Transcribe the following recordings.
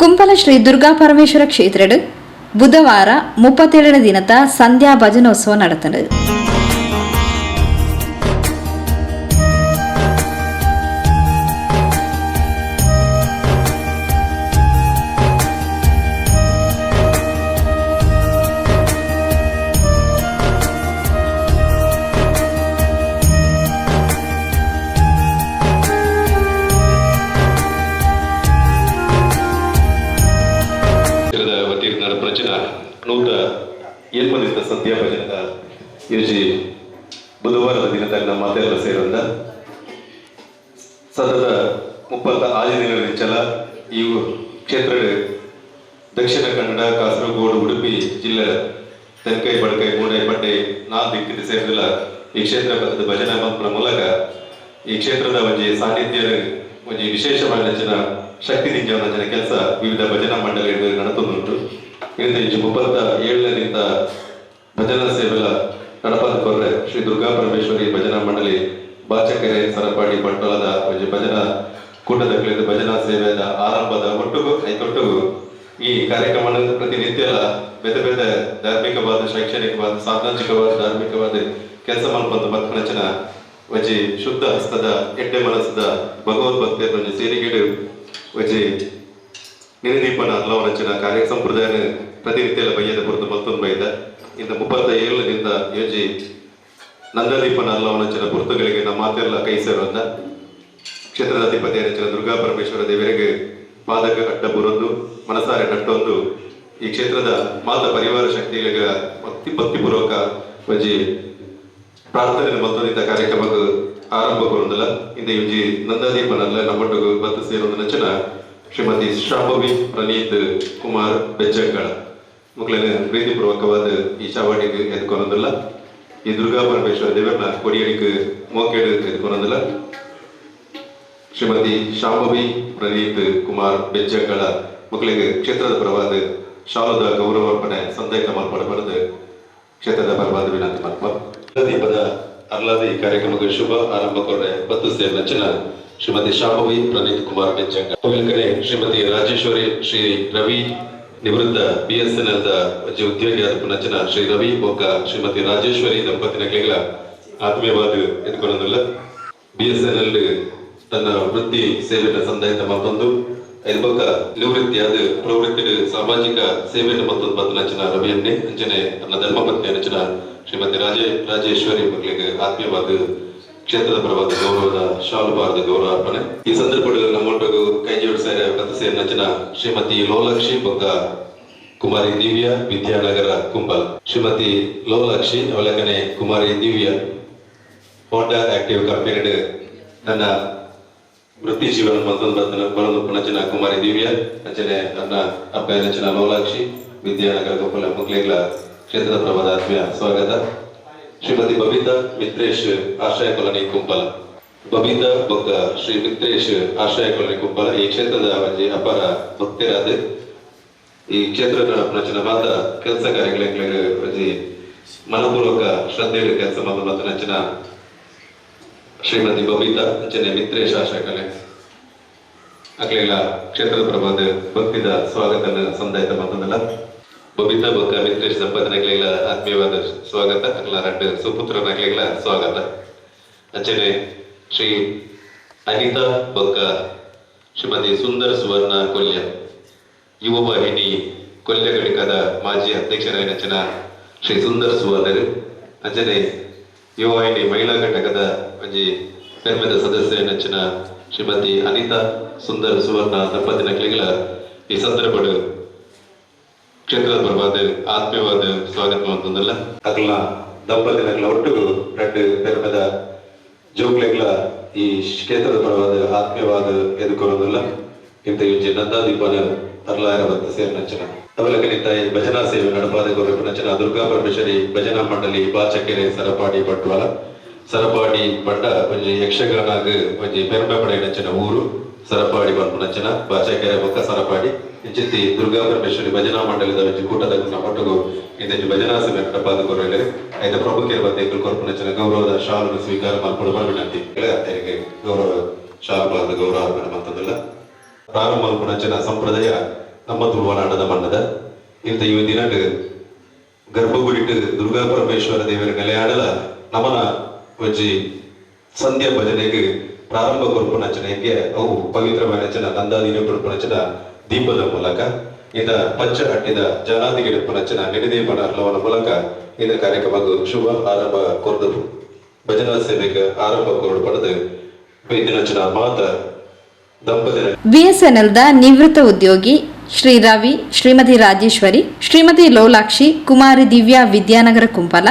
ಕುಂಪಲ ಶ್ರೀ ದುರ್ಗಾ ಪರಮೇಶ್ವರ ಕ್ಷೇತ್ರಡ್ ಬುಧವಾರ 37ನೇ ದಿನದ ಸಂಧ್ಯಾ ಭಜನೋತ್ಸವ ನಡೆತದು. ಏರ್ಪಡಿಸಿದ ಸಂಧ್ಯಾ ಭಜನದ ಯೋಜಿ ಬುಧವಾರದ ದಿನದಲ್ಲಿ ನಮ್ಮ ಮಾತೆಲ್ಲ ಸೇರಿದ ಸತತ 36 ದಿನಗಳ ಈ ಕ್ಷೇತ್ರ ದಕ್ಷಿಣ ಕನ್ನಡ, ಕಾಸರಗೋಡು, ಉಡುಪಿ ಜಿಲ್ಲೆ ತೆನ್ಕೈ, ಬಡಕೈ, ಮೂಡೈ, ಪಡ್ಡೆ 4 ದಿಕ್ಕಿಗೆ ಸೇರಿದಿಲ್ಲ. ಈ ಕ್ಷೇತ್ರ ಭಜನಾ ಮಂತ್ರ ಮೂಲಕ ಈ ಕ್ಷೇತ್ರದ ಒಂಜಿ ಸಾನ್ನಿಧ್ಯ ಒಂಜಿ ವಿಶೇಷವಾದ ಶಕ್ತಿ ನಿಂಜನ ಕೆಲಸ ವಿವಿಧ ಭಜನಾ ಮಂಡಳಿಗಳು ನಡೆದುಂಟು. ಇಂದು 37ರಿಂದ ಭಜನಾ ಸೇವೆಲ ನಡಪದಕೊರ್ರೆ ಶ್ರೀ ದುರ್ಗಾ ಪರಮೇಶ್ವರಿ ಭಜನಾ ಮಂಡಳಿ ಬಾಚಕೆರೆ ಸರಪಾಡಿ ಬಂಟ್ವಾಳದ ಒಂಜಿ ಭಜನಾ ಕೂಟದ ಭಜನಾ ಸೇವೆಯ ಆರಂಭದ ಒಟ್ಟಿಗೂ ಐತೊಟ್ಟಿಗೂ ಈ ಕಾರ್ಯಕ್ರಮ ಪ್ರತಿನಿತ್ಯ ಬೇರೆ ಬೇರೆ ಧಾರ್ಮಿಕವಾದ, ಶೈಕ್ಷಣಿಕವಾದ, ಸಾಮಾಜಿಕವಾದ, ಧಾರ್ಮಿಕವಾದ ಕೆಲಸ ಮಲ್ಪಂದು ಮಕ್ಕಳಚನ ಒಂಜಿ ಶುದ್ಧ ಹಸ್ತದ ಎಡ್ಡೆ ಮನಸ್ಸದ ಭಗವದ್ಭಕ್ತಿಯ ಒಂಜಿ ಸೇರಿಗೇಡು ಒಂಜಿ ನಿನದೀಪನ ಅಲ್ಲವನಂಚಿನ ಕಾರ್ಯ ಸಂಪ್ರದಾಯ ಪ್ರತಿನಿತ್ಯ ಬಯ್ಯದ ಕುರಿತು ಮತ್ತೊಂದು ಬೈದ ಇಂದ 37ರಿಂದ ಯೋಜಿ ನಂದದೀಪನ ಅಲ್ಲವನಂಚಿನ ಪುರ್ತಗಳಿಗೆ ನಮ್ಮ ಮಾತೆಲ್ಲ ಕೈ ಸೇರೋದ ಕ್ಷೇತ್ರದ ಅಧಿಪತಿ ಅಂಚಿನ ದುರ್ಗಾ ಪರಮೇಶ್ವರ ದೇವರಿಗೆ ಪಾದಕ ಅಡ್ಡ ಬುರೊಂದು ಮನಸಾರೆ ನಟ್ಟೊಂದು ಈ ಕ್ಷೇತ್ರದ ಮಾತ ಪರಿವಾರ ಶಕ್ತಿಗಳಿಗೆ ಭಕ್ತಿಪೂರ್ವಕ ಒಂಜಿ ಪ್ರಾರ್ಥನೆ ಮತ್ತೊಂದಿದ್ದ ಕಾರ್ಯಕ್ರಮಕ್ಕೆ ಆರಂಭ ಕೊರೊಂದಲ್ಲ. ಇಂದ ಯೋಜಿ ನಂದದೀಪನಲ್ಲ ನಮ್ಮೊಟ್ಟಿಗೆ ಬತ್ತು ಸೇರೊಂದು ನಂಚಿನ ಶ್ರೀಮತಿ ಶಾಂಭವಿ ಪ್ರಣೀತ್ ಕುಮಾರ್ ಬೆಜ್ಜಂಗಳ ಮಕ್ಕಳನ್ನ ಪ್ರೀತಿಪೂರ್ವಕವಾದ ಈ ಚಾವಡಿಗೆ ಎದ್ಕೊಳೋದಿಲ್ಲ. ಈ ದುರ್ಗಾ ಪರಮೇಶ್ವರ ದೇವರನ್ನ ಕೊಡಿಯಡಿಗೆ ಮೋಕೆಡು ಎದ್ಕೊಳೋದಿಲ್ಲ. ಶ್ರೀಮತಿ ಶಾಂಭವಿ ಪ್ರಣೀತ್ ಕುಮಾರ್ ಬೆಜ್ಜಂಗಳ ಮಕ್ಕಳಿಗೆ ಕ್ಷೇತ್ರದ ಪರವಾದ ಶಾಲದ ಗೌರವಾರ್ಪಣೆ ಸಂದೇಹ ಮಲ್ಪಡಬಾರದು ಕ್ಷೇತ್ರದ ಪರವಾದ ವಿನಂತಿ ಮಲ್ಪ ದೀಪದ ಅರ್ಲಾದ ಈ ಕಾರ್ಯಕ್ರಮಕ್ಕೆ ಶುಭ ಆರಂಭ ಕೊರಡೆ ಬತ್ತು ಸೇರ್ ನಚನ ಶ್ರೀಮತಿ ಶಾಂಭವಿ ಪ್ರಣೀತ್ ಕುಮಾರ್ ಬೆಜ್ಜಂಗ ಕಡೆ ಶ್ರೀಮತಿ ರಾಜೇಶ್ವರಿ ಶ್ರೀ ರವಿ ನಿವೃತ್ತ BSNL ಉದ್ಯೋಗಿ ಆದ ನಚನ ಶ್ರೀ ರವಿ ಒಕ್ಕ ಶ್ರೀಮತಿ ರಾಜೇಶ್ವರಿ ದಂಪತಿಗಳ ಆತ್ಮೀಯವಾದ ಎದ್ಕೊಳ್ಳೋದಿಲ್ಲ. BSNL ತನ್ನ ವೃತ್ತಿ ಸೇವೆಯ ಸಂದಾಯ ಮತ್ತೊಂದು ಬೊಕ್ಕ ನಿವೃತ್ತಿಯಾದ ಪ್ರವೃತ್ತಿ ಸಾಮಾಜಿಕ ಸೇವೆಯನ್ನು ಮತ್ತೊಂದು ಬತ್ತ ನಚನ ರವಿಯನ್ನೇ ಅಂಚನೆ ತನ್ನ ಧರ್ಮಪತ್ನಿ ನಚನ ಶ್ರೀಮತಿ ರಾಜೇಶ್ವರಿ ಮಕ್ಕಳಿಗೆ ಆತ್ಮೀಯವಾದ ಕ್ಷೇತ್ರದ ಪರವಾದ ಗೌರವದ ಶಾಲುಬಾರದ ಗೌರವಾರ್ಪಣೆ. ಈ ಸಂದರ್ಭದಲ್ಲಿ ನಮ್ಮೊಟ್ಟಿಗೆ ಕೈ ಜೋಡಿಸಿದ ಕಥೆ ನಚನ ಶ್ರೀಮತಿ ಲೋಲಾಕ್ಷಿ ಬೊಕ್ಕ ಕುಮಾರಿ ದಿವ್ಯ ವಿದ್ಯಾನಗರ ಕುಂಬಲ್. ಶ್ರೀಮತಿ ಲೋಲಾಕ್ಷಿ ಅವಲಂಕನೆ ಕುಮಾರಿ ದಿವ್ಯ ಹೋಂಡಾ ಆಕ್ಟಿವ್ ಕಂಪನಿ ನನ್ನ ವೃತ್ತಿ ಜೀವನ ಮತ್ತೊಂದು ನಚನ ಕುಮಾರಿ ದಿವ್ಯ ಅಂಚನೆ ನನ್ನ ಅಪ್ಪ ನಚನ ಲೋಲಾಕ್ಷಿ ವಿದ್ಯಾನಗರ ಕುಂಬಲ ಮಕ್ಕಳಿಗಳ ಕ್ಷೇತ್ರದ ಪರವಾದ ಆತ್ಮೀಯ ಸ್ವಾಗತ. ಶ್ರೀಮತಿ ಬಬಿತಾ ಮಿತ್ರೇಶ್ ಆಶ್ರಯ ಕಾಲೋನಿ ಕುಂಪಲ. ಬಬಿತಾ ಬೊಕ್ಕ ಶ್ರೀ ಮಿತ್ರೇಶ್ ಆಶ್ರಯ ಕಾಲೋನಿ ಕುಂಪಲ ಈ ಕ್ಷೇತ್ರದ ಒಂಜಿ ಅಪಾರ ಭಕ್ತರಾದ ಈ ಕ್ಷೇತ್ರದ ನಚನ ಮಾತ ಕೆಲಸ ಕಾರ್ಯಗಳಿಗೆ ಒಂಜಿ ಮನಪೂರ್ವಕ ಶ್ರದ್ಧೆಯ ಕೆಲಸ ಮತ್ತು ನಚನ ಶ್ರೀಮತಿ ಬಬಿತಾ ಅಂಚನೆ ಮಿತ್ರೇಶ್ ಆಶ್ರಯ ಕಲೆ ಅಕ್ಲೆಗಳ ಕ್ಷೇತ್ರದ ಪ್ರಭಾದ ಭಕ್ತಿದ ಸ್ವಾಗತ ಸಂದಾಯಿತ ಮತ್ತೊಂದಲ್ಲ. ಬಬಿತಾ ಬೊಕ್ಕ ಮಿತ್ರೇಶ್ ದಂಪತಿಗಳ ಆತ್ಮೀಯವಾದ ಸ್ವಾಗತ. ಅಕ್ಲ 2 ಸುಪುತ್ರನಗಳ ಸ್ವಾಗತ. ಅಂಚನೆ ಶ್ರೀ ಅನಿತಾ ಬೊಕ್ಕ ಶ್ರೀಮತಿ ಸುಂದರ ಸುವರ್ಣ ಕೊಲ್ಯ ಯುವ ವಾಹಿನಿ ಕೊಲ್ಯ ಘಟಕದ ಮಾಜಿ ಅಧ್ಯಕ್ಷರಾದ ನಚನ ಶ್ರೀ ಸುಂದರ ಸುವರ್ಣರು ಅಂಚನೆ ಯುವ ವಾಹಿನಿ ಮಹಿಳಾ ಘಟಕದ ಒಂಜಿ ಧರ್ಮದ ಸದಸ್ಯ ನಚನ ಶ್ರೀಮತಿ ಅನಿತಾ ಸುಂದರ ಸುವರ್ಣ ದಂಪತಿಗಳ ಈ ಸಂದರ್ಭ ಕ್ಷೇತ್ರದ ಪರವಾದ ಆತ್ಮೀಯವಾದ ಸ್ವಾಗತ ಅಂತಂದಲ್ಲ. ಅಕ್ಲ ದಂಪತಿಗಳ ಒಟ್ಟಿಗೂ 2 ಧರ್ಮದ ಜೋಗ್ಲೆಗಳ ಈ ಕ್ಷೇತ್ರದ ಪರವಾದ ಆತ್ಮೀಯವಾದ ಎದುಕೊಳ್ಳೋದಿಲ್ಲ. ಇಂಥ ಯೋಜನೆ ನಂದಾದೀಪನ ಅರ್ಲಾಯರ ಬತ್ತ ಸೇರಿ ನಚನ ಅವಲಕನಿಂದ ಭಜನಾ ಸೇವೆ ನಡಪಾದ ಗೌರವ ನಚನ ದುರ್ಗಾ ಪರಮೇಶ್ವರಿ ಭಜನಾ ಮಂಡಳಿ ಬಾಚಕೆರೆ ಸರಪಾಡಿ ಬಂಟ್ವಾಳ ಸರಪಾಡಿ ಬಂಡ ಒಂಜಿ ಯಕ್ಷಗಾನಾಗ ಒಂಜಿ ಪೆರ್ಮೆ ಪಡೆ ನಚನ ಊರು ಸರಪಾಡಿ ಬಂದು ನಚನ ಬಾಚಕೆರೆ ಬೊಕ್ಕ ಸರಪಾಡಿ ಇಂಚಿತ್ತಿ ದುರ್ಗಾ ಪರಮೇಶ್ವರಿ ಭಜನಾ ಮಂಡಳಿದ ಒಂಜಿ ಕೂಟದ ಒಟ್ಟಿಗೂ ಇಂದೊಂದು ಭಜನಾ ಸೇವೆ ನಡಪಾದ ಗೌರವ ಐದು ಪ್ರಮುಖರ ಬಗ್ಗೆ ಕೊರಪು ನಚನ ಗೌರವದ ಶಾಲು ಸ್ವೀಕಾರ ಮಾಡ್ಕೊಳ್ಳುವ ವಿನಂತಿ. ಗೌರವ ಶಾಲು ಗೌರವ ಮತ್ತೊಂದಲ್ಲ ಪ್ರಾರಂಭ ನಚನ ಸಂಪ್ರದಾಯ ನಮ್ಮ ತುಳುವನಾಡದ ಮಣ್ಣದ ಇಂಥ ಇವ ದಿನಕ್ಕೆ ಗರ್ಭಗುಡಿಟ್ಟು ದುರ್ಗಾ ಪರಮೇಶ್ವರ ದೇವರ ನೆಲೆಯಾಡಲ ನಮನ ವಜ್ಜಿ ಸಂಧ್ಯಾ ಭಜನೆಗೆ ಪ್ರಾರಂಭ ಕೊರ್ಪುನಚನೆಗೆ ಅವು ಪವಿತ್ರ ಮನಚನ ನಂದಾದಿನ ಕೊರ್ಪುನಚನ ದೀಪದ ಮೂಲಕ ಇಂದ ಪಂಚ ಹಟ್ಟಿದ ಜನಾದಿಗೆ ಪುನಚನ ನೆನೆದೀಪನ ಹಲವನ ಮೂಲಕ ಇಂದ ಕಾರ್ಯಕ್ರಮಕ್ಕೆ ಶುಭ ಆರಂಭ ಕೊರ್ದು ಭಜನಾ ಸೇವೆಗೆ ಆರಂಭ ಕೊರಡು ಪಡೆದು ಇಂದಿನಚನ ಮಾತ ದಂಪತಿಗಳ ಬಿಎಸ್ಎನ್ಎಲ್ದ ನಿವೃತ್ತ ಉದ್ಯೋಗಿ ಶ್ರೀ ರವಿ, ಶ್ರೀಮತಿ ರಾಜೇಶ್ವರಿ, ಶ್ರೀಮತಿ ಲೋಲಾಕ್ಷಿ, ಕುಮಾರಿ ದಿವ್ಯಾ ವಿದ್ಯಾನಗರ ಕುಂಪಲ,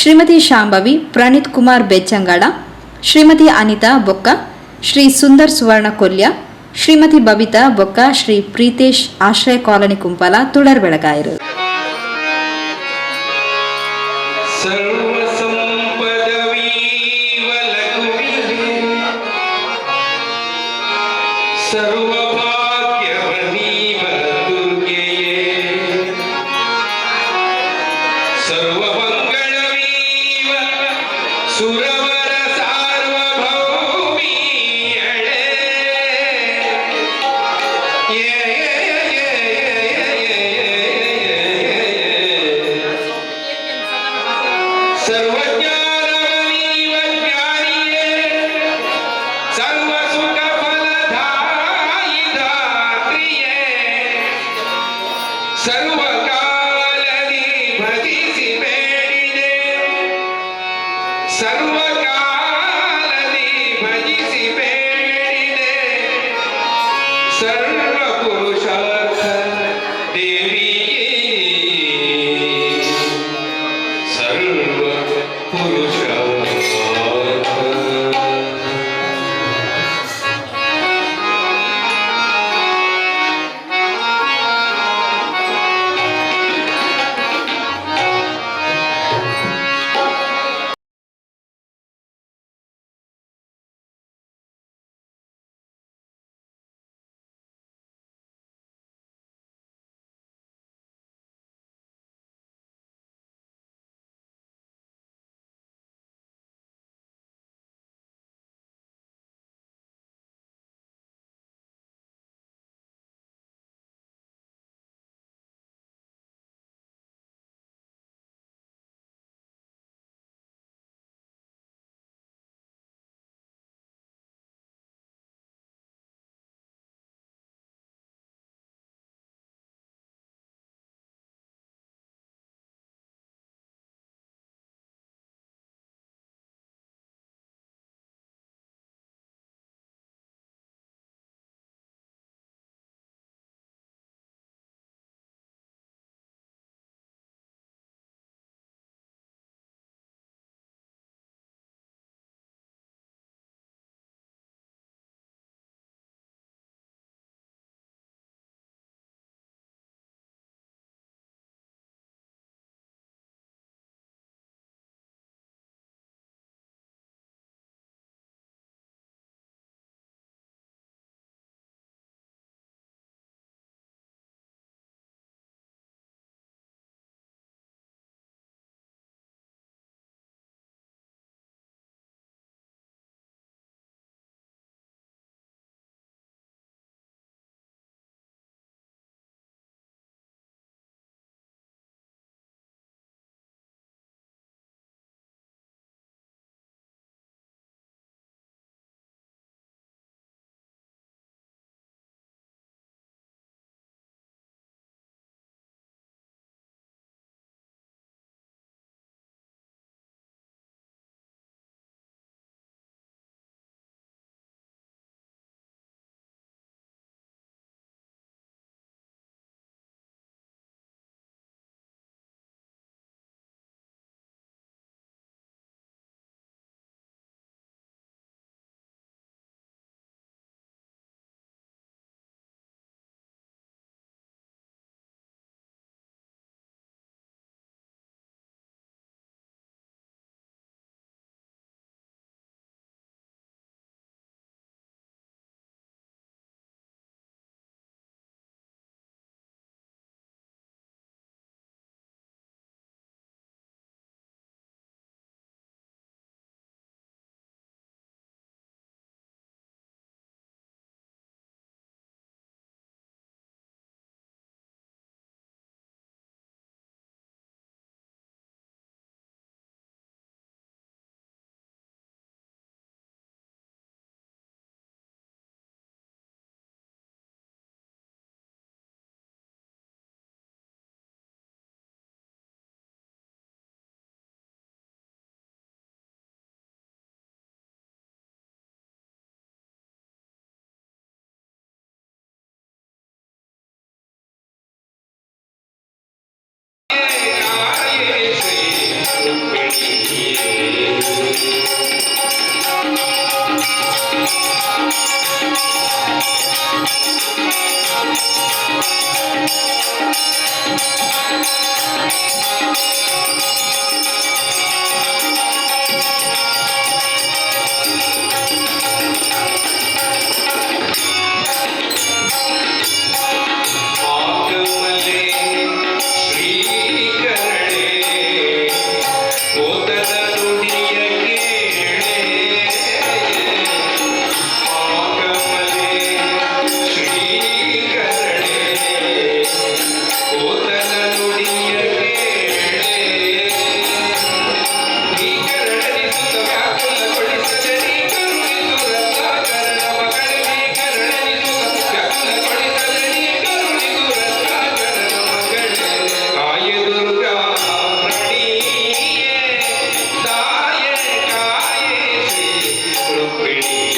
ಶ್ರೀಮತಿ ಶಾಂಭವಿ, ಪ್ರಣೀತ್ ಕುಮಾರ್ ಬೆಚ್ಚಂಗಾಡ, ಶ್ರೀಮತಿ ಅನಿತಾ ಬೊಕ್ಕ, ಶ್ರೀ ಸುಂದರ್ ಸುವರ್ಣ ಕೊಲ್ಯ, ಶ್ರೀಮತಿ ಬಬಿತಾ ಬೊಕ್ಕ, ಶ್ರೀ ಪ್ರೀತೇಶ್ ಆಶ್ರಯ ಕಾಲನಿ ಕುಂಪಲ ತುಳರ್ ಬೆಳಗಾಯರು.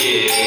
Yeah.